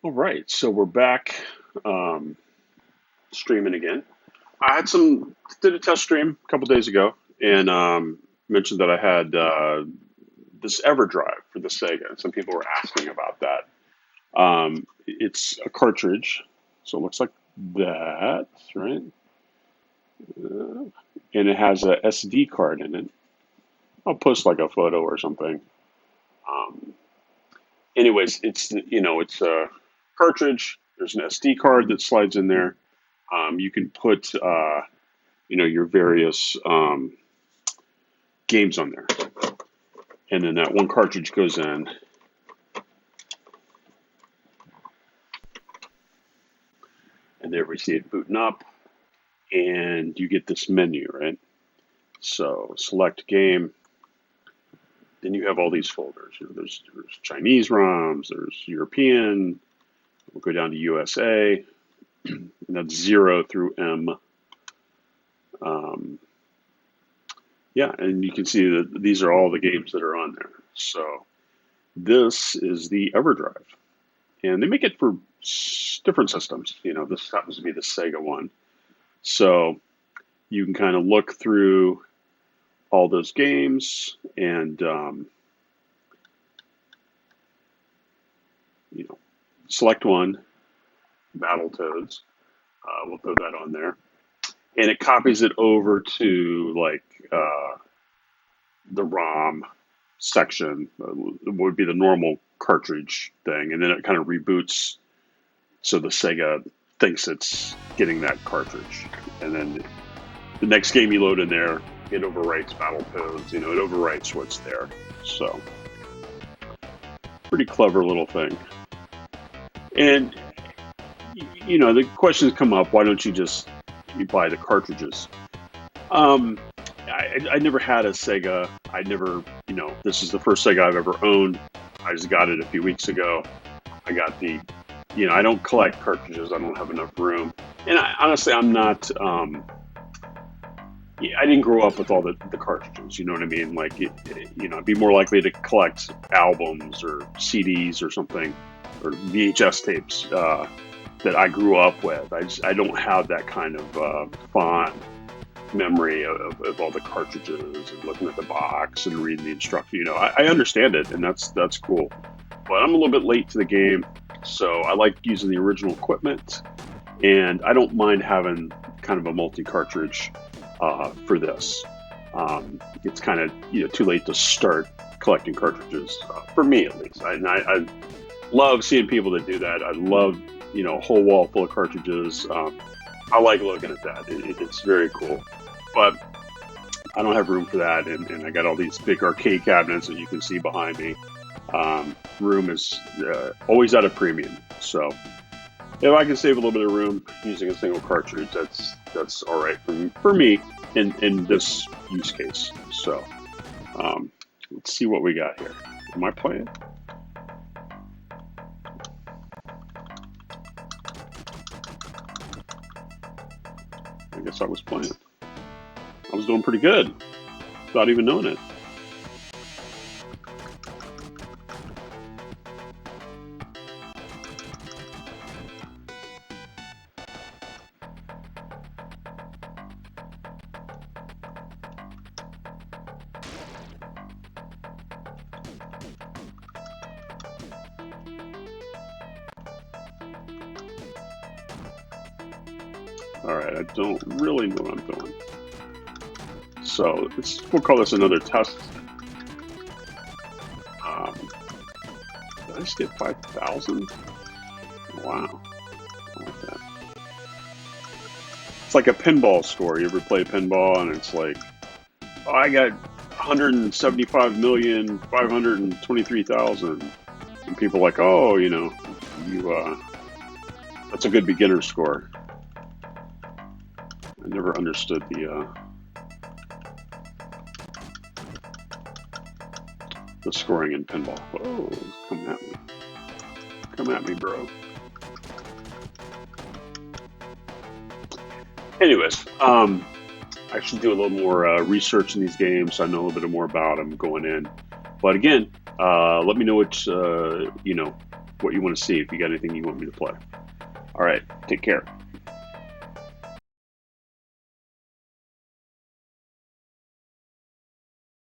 All right, so we're back um, streaming again. I had some did a test stream a couple days ago, and mentioned that I had this EverDrive for the Sega. Some people were asking about that. It's a cartridge, so it looks like that, right? And it has a SD card in it. I'll post like a photo or something. Um, Anyways, it's a cartridge. There's an SD card that slides in there. You can put your various games on there, and then that one cartridge goes in, and there we see it booting up, and you get this menu, right? So select game, then you have all these folders. There's Chinese ROMs, there's European. We'll go down to USA, and that's 0 through M. Um, yeah, and you can see that these are all the games that are on there. So this is the EverDrive, and they make it for different systems. This happens to be the Sega one, so you can kind of look through all those games and select one, BattleToads. We'll throw that on there, and it copies it over to like the ROM section. Would be the normal cartridge thing, and then it kind of reboots, so the Sega thinks it's getting that cartridge, and then the next game you load in there, it overwrites Battletoads. It overwrites what's there. So pretty clever little thing. And the questions come up: why don't you buy the cartridges? Um, I never had a Sega. I never, this is the first Sega I've ever owned. I just got it a few weeks ago. I got I don't collect cartridges. I don't have enough room. And honestly, I'm not, I didn't grow up with all the cartridges. You know what I mean? Like, I'd be more likely to collect albums or CDs or something, or VHS tapes that I grew up with. I don't have that kind of fond memory of all the cartridges and looking at the box and reading the instruction. I understand it, and that's cool. But I'm a little bit late to the game, so I like using the original equipment, and I don't mind having kind of a multi-cartridge for this. It's kind of too late to start collecting cartridges, for me at least. I love seeing people that do that. I love a whole wall full of cartridges. I like looking at that. It's very cool. But I don't have room for that, and I got all these big arcade cabinets that you can see behind me. Room is always at a premium. So if I can save a little bit of room using a single cartridge, that's all right for me in this use case. So let's see what we got here. Am I playing? I guess I was playing. I was doing pretty good without even knowing it. All right, I don't really know what I'm doing. So we'll call this another test. Did I just get 5,000? Wow, I like that. It's like a pinball score. You ever play pinball and it's like, oh, I got 175,523,000, and people are like, oh, you that's a good beginner score. I never understood the scoring in pinball. Oh, come at me. Come at me, bro. Anyways, I should do a little more research in these games so I know a little bit more about them going in. But again, let me know what, what you want to see, if you got anything you want me to play. All right, take care.